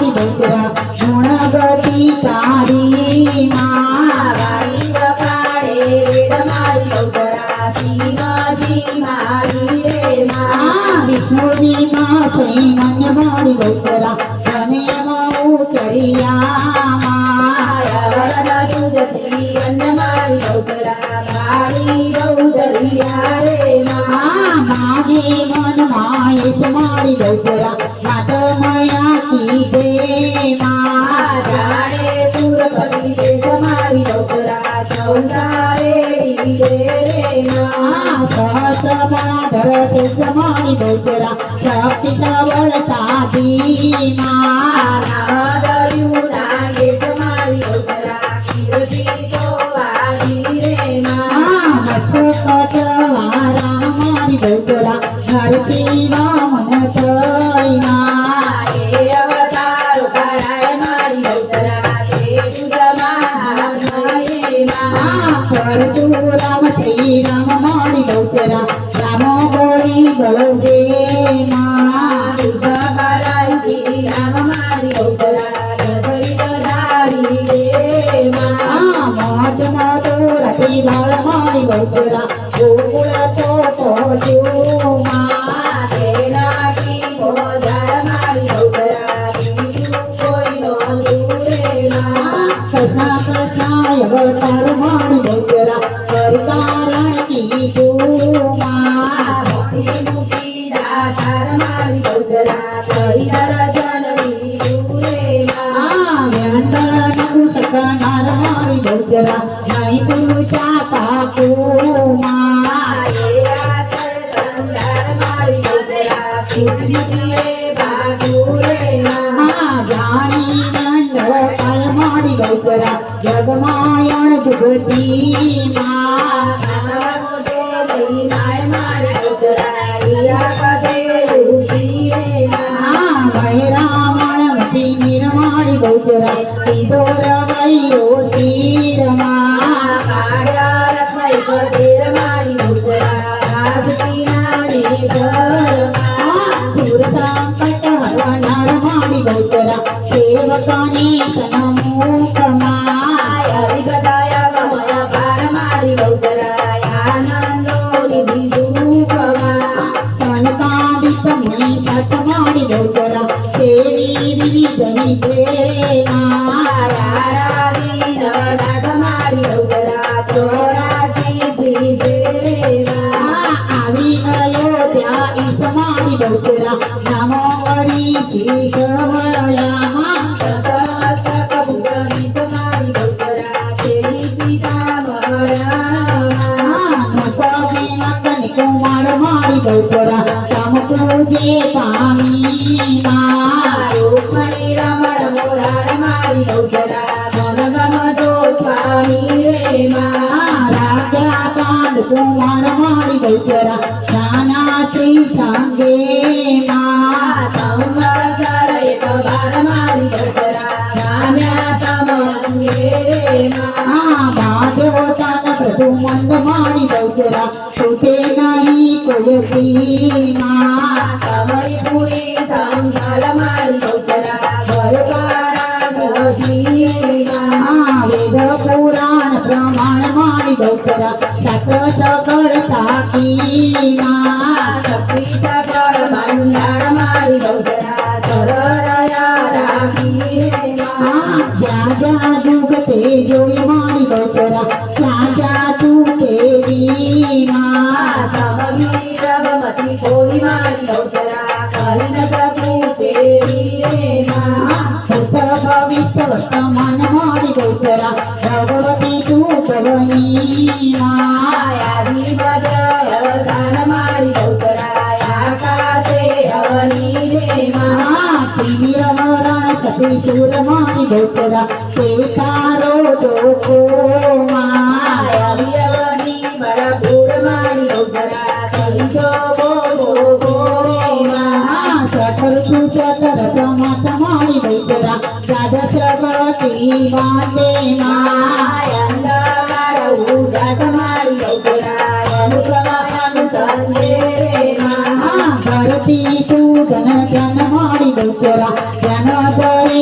मारी बौतरा गुणगती तारी वाणी वखाणे वेद मारी बौतरा श्रीमती मारी रे विष्णुजी माथे मन मारी बौतरा धन्यमऊ चरिया वरण सुजती अन्न मारी बौतरा भारी बौदरिया रे मागे मन मायेश मारी बौतरा मात मया की दे जाणे सुरपती देश मारी बौतरा चौदारे रे सहस बाधर देश मारी बौतरा शक्ति सबळ साधी नामदयु नागेश मारी बौतरा कीर्ती तो आधी रे मस्तकजवारा मारी बौतरा धरती वामन तैना हे अवतार कराय मारी बौतरा ते तुझ महान रे परशुराम श्रीराम मारी बौतरा राम गोरी बळदे तुझ करायची राम मारी बौतरा धरी धारी रे मात मातो रती भाळ मारी बौतरा गोकुळ तो पोचुमा की हो झाड मारी बौतरा कोई नो दूरे कृष्णा कृष्णाय अवतार मारी बौतरा परिकारण की तुमा मुक्ती दातार मारी बौतरा हरिहर जननी दूरे व्यंजन सकनार मारी बौतरा नाही तुझ्या पाकुमा मारी बौतरा जाणी नंद काय मारी बौतरा जगमायण जुगती रामायणमती निर्माणी बौतरा सिदोर वैयो श्रीरमा मारी बौतरा संकट हरणार मारी बौतरा सेवकाने तनमुखमा हरिकथाया गमया पार मारी बौतरा आनंदो निधी दुःखमा कनकादित मुनी पट मारी बौतरा सेवी विधनी प्रेमा दाट मारी बौतरा चोराची श्रीदेवा आवी अयोध्या इस मारी बौतरा नामवडी शिकवया सतमस्तक भुजगीत मारी बौतरा तेरी पिता कुमार मारी बौतरा तम पूजे पामी रुक्मणी रमण मोरार मारी बौतरा मनगम जो स्वामी रे राजा कांड कुमार मारी बौतरा नाना श्री संगे संवत्सर एक बार मारी बौतरा राम्या तमंगे रे बाजोतान प्रभु मंद मारी बौतरा तुझे नाही कोई सीमा कमरी पुरी संसार मारी बौतरा भयपारा वेद पुराण प्रमाण मारी बौतरा सकळ साकीमा शक्तीचा कर भांडार मारी बौतरा सररया राखी ज्या ज्या जुगते जोडी मारी बौतरा त्या तू देवी रघुमती कोई मारी बौतरा कही न सकू तेरी रे भविष्य वर्तमान मारी बौतरा भगवती तू कवनी आदि बदय अवसान मारी बौतरा आकाशे अवनी रे तिमिरवरा सती सूर मारी बौतरा ते तारो डोको अवनी भरपूर मारी बौतरा कही सठर सुचतर समात मारी बौतरा दादा प्रगती माते अंधकार उदास मारी बौतरा अनुक्रम अनुचंदे भरती तू धन ज्ञान मारी बौतरा ज्ञान बळे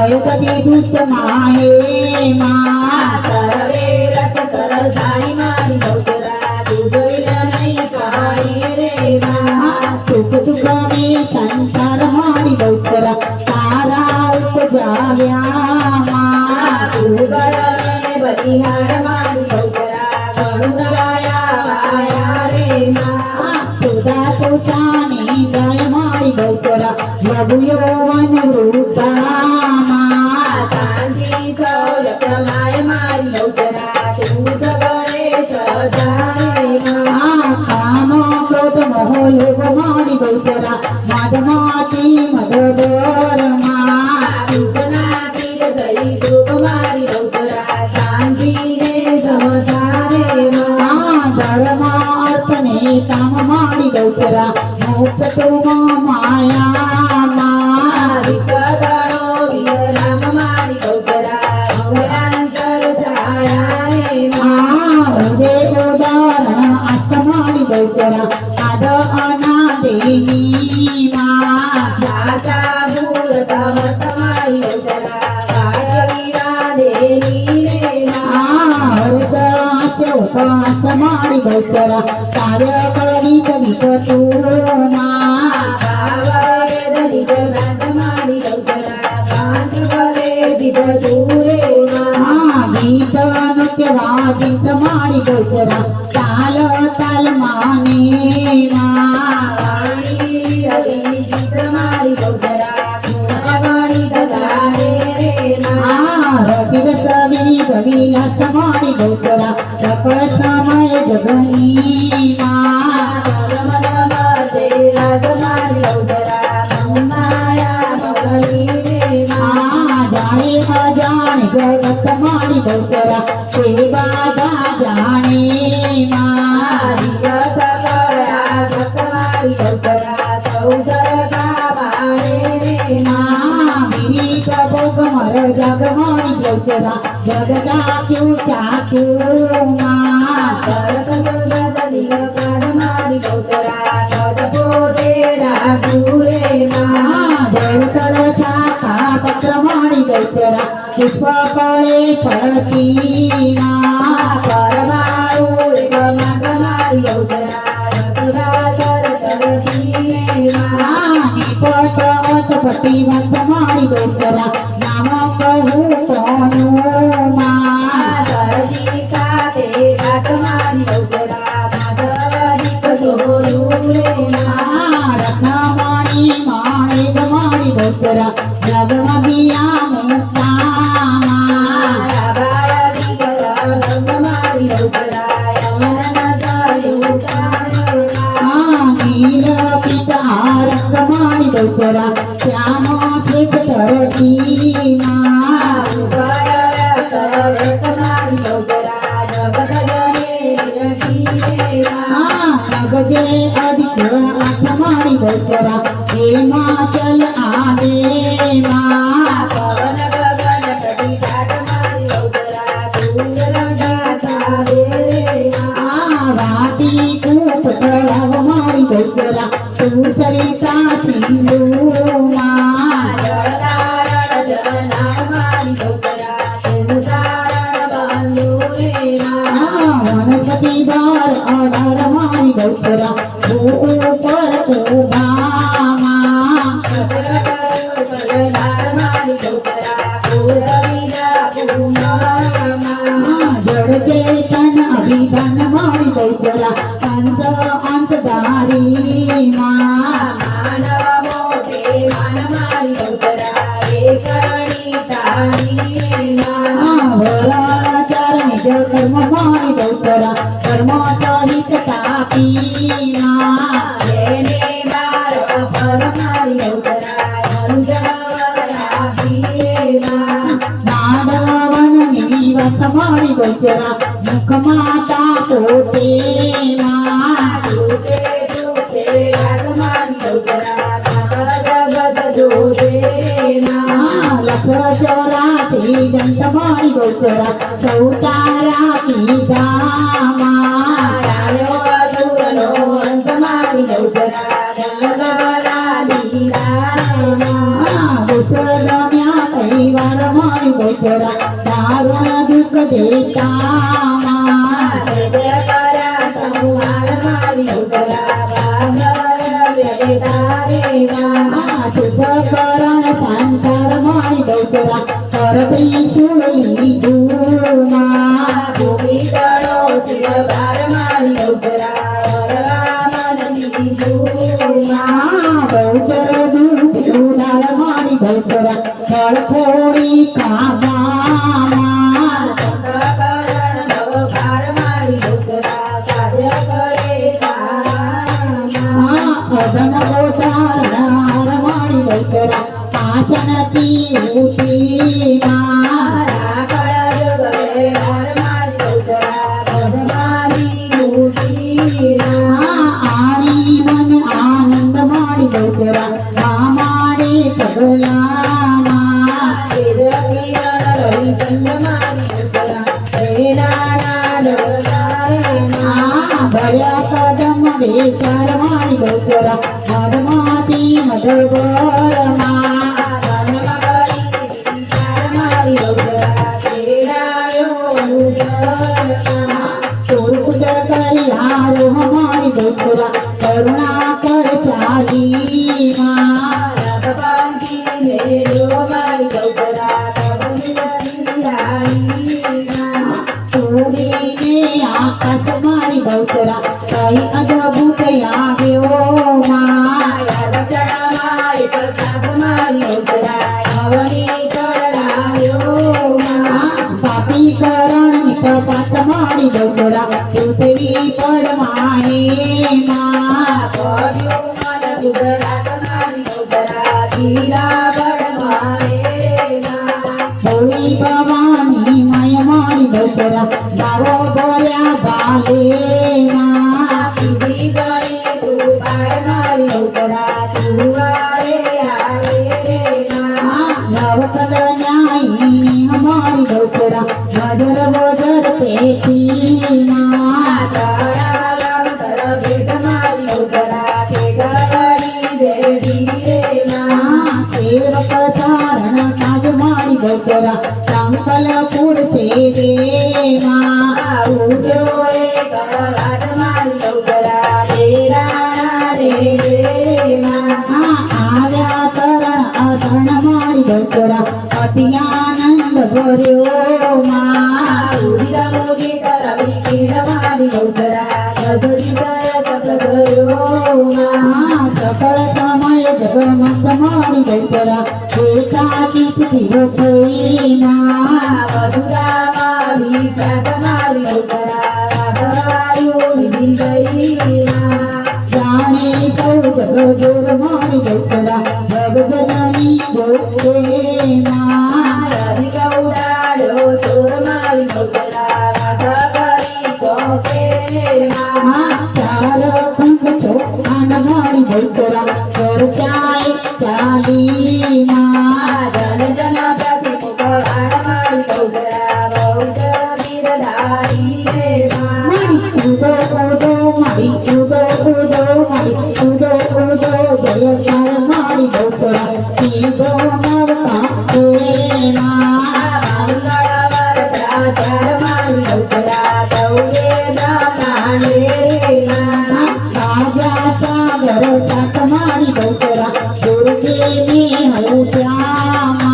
કદી દુષ્ટ માહે માં સર્વે રથ સરસાઈ મારી ગૌચરા દૂધ વિના નહીં સહાય રે માં સુખ સુખ મેં સંસાર મારી ગૌચરા તારા ઉપજાવ્યા માં ભૂગળને બલિહાર મારી ગૌચરા ઘણું ગાયા રે માં સુધા સુતાની ગાય મારી ગૌચરા લઘુ યૌવન રૂપામાં શાંતિ સૌર પ્રમાય મારી ગૌચરા તું સગળે સજારે માં કામ ક્રોધ મોહ લોભ મારી ગૌચરા મદમાતી મદબરમાં દુઃખના તીર ધરી દુઃખ મારી ગૌચરા શાંતિને સમજારે માં ધર્માર્થને કામ મારી ગૌચરા મોક્ષ તુમાં માયામાં વિશ્વગણો વિરામ મારી ગૌચરા અવરાંતર છાયા રે માં હૃદય ઉદાહરણ આત્માની ગૌચરા આદ અનાદેની માં સાચા મૂર્ત મત મારી ગૌચરા કાળવીરા દેની રે માં મારી ગૌચરા કાર્ય કરી કવિ કટુમાં ભાવવેદ નિજ વ્રત મારી ગૌચરા પાંચ ભલે દિજ દૂરે માં ગીત નૃત્ય વાગીત મારી ગૌચરા તાલ તાલ માને વાણી હરિ ચિત્ર મારી ગૌચરા ગુણવાણી ધગારે રે માં રવિ કવિલાસ મારી ગૌચરા સકળ સમય જગની જાણે અજાણે જગત મારી ગૌચરા સેવા જાણે ભોગ મર જગ મારી ગૌચરા જગતા ક્યું ચાક્યું પત્ર મારી ગૌચરા પુષ્પ પડે પડતી પતિ વંશ મારી ગૌચરા નામ કહું કોનું રત્નવાણી માણે મારી ગૌચરા જગમગિયા મુક્તામાં નીલ પિતા રંગ મારી ગૌચરા શ્યામ શ્વેત ધરતીમાં નગજે અધિક આઠ મારી ગૌચરા હિમાચલ આદેમાં વાતી કૂપ તળાવ મારી ગૌચરા તું સરિતા સિંધુમાં વનસ્પતિ બાર અડાર મારી ગૌચરા ઉપર ઉભામાં જળ ચેતન અભિધાન મારી ગૌચરા અંત અંતધારીમાં વરાચાર નિજ કર્મ મારી ગૌચરા કર્મ સહિત તાપીમાં માધવન નિવાસ મારી ગૌચરા મુખ માતા પોતેમાં લક્ષ ચોરાથી દંત મારી ગૌચરા ચૌતારા કીધામાં વિશ્વ રમ્યા કઈ પરિવાર મારી બહુચરા તારું દુઃખ દેતા જય કરા સંહાર મારી બહુચરા બાંધર તારે માં શુભ કરણ સંસાર મારી બહુચરા કરતી સુળી દૂરમાં ભૂમિ તળો શિરભાર મારી બહુચરા વરવામનની ધૂમાં બહુચર દૂધાર મારી બહુચરા ખળખોડી ખાવામાં કરણ ભવભાર મારી બહુચરા કાર્ય કરે કામમાં અધમ ગોચાર મારી બહુચરા પાસનથી ઊંચીમાં કળ જગવે વાર મારી બહુચરા પદ્માની મૂર્તિમાં આણી મન આનંદ મારી બહુચરા મામાડે પગલામાં કિરણ રવિચંદ્ર મારી બહુચરા પ્રેરણા ડગારેમાં ભયા કદમ બેચાર મારી બહુચરા મધમાતી મધગરમાં મારી બહુચરા તેડાયો ચોરુટ કરી હારો મારી બહુચરા કરુણા કર ચાલીમાં ચોરીને આકાશ મારી બહુચરા કઈ અદભુત આવ્યો માં પાપી કરણ કપાત મારી બહુચરા પૃથ્વી પડમાએ માં હોળી ભવાની માય મારી બહુચરા ગાવો બોલ્યા ભાલેમાં નવકદ ન્યાયી અમારી બહુચરા વજર વજર પેટીમાં સેવક ધારણ કાજ મારી બહુચરા સંકલપુર સેવેમાં આવ્યા કરણ અધણ મારી બહુચરા અતિયાનંદ ભર્યો માં સકળ સમય જગમંત મારી બહુચરા એકાદિક દિવસમાં જાણે સૌ જગજોર મારી બહુચરા જગજનની જોગેમાં ચાર કંક ચોખાન મારી બહુચરા ચર્ચાએ ચાલીમાં મારી ઉદો જયકાર મારી બહુચરા સીધો નવતા રાજા સાગર સાત મારી બહુચરા દુર્ગેની હરુશ્યામાં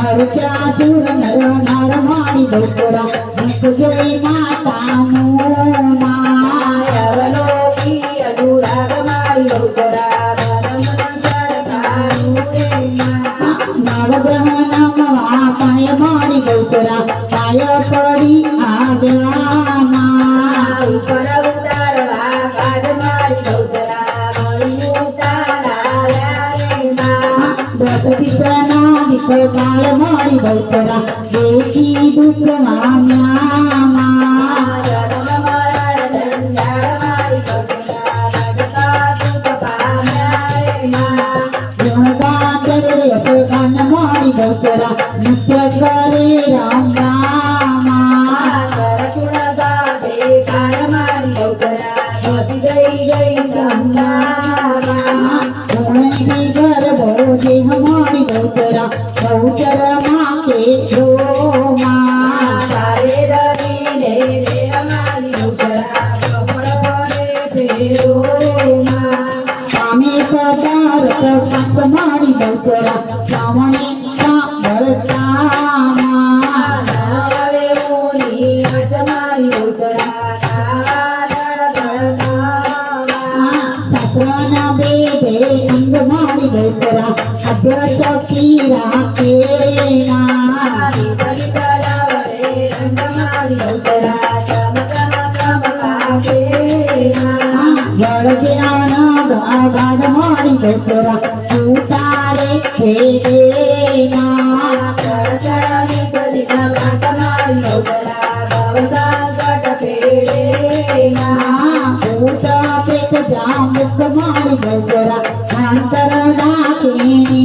હરુશ્યા સુર નર નર મારી બહુચરા જય માતાનું નવગ્રહ નમવા પાય મારી બહુચરા પાય પડી આવ્યામાં દસ પિત્રના વિકળ મારી બહુચરા દેખી દુઃખ મામ્યામાં ગાન મારી બહુચરા નૃત્ય કરે રામ રામા મારી બહુચરા મારી બહુચરા શ્રાવણી બરસામાં આવે ઓની આજ મારી બહુચરા શાસ્ત્રના બેદે અંગ મારી બહુચરા અભ્યસતી રાખે ના વળગ્યાના ગાડ મારી બહુચરા ઉતારે ખેડેના ઉતા પેટ જામુક મારી બહુચરા અંતર રાખીને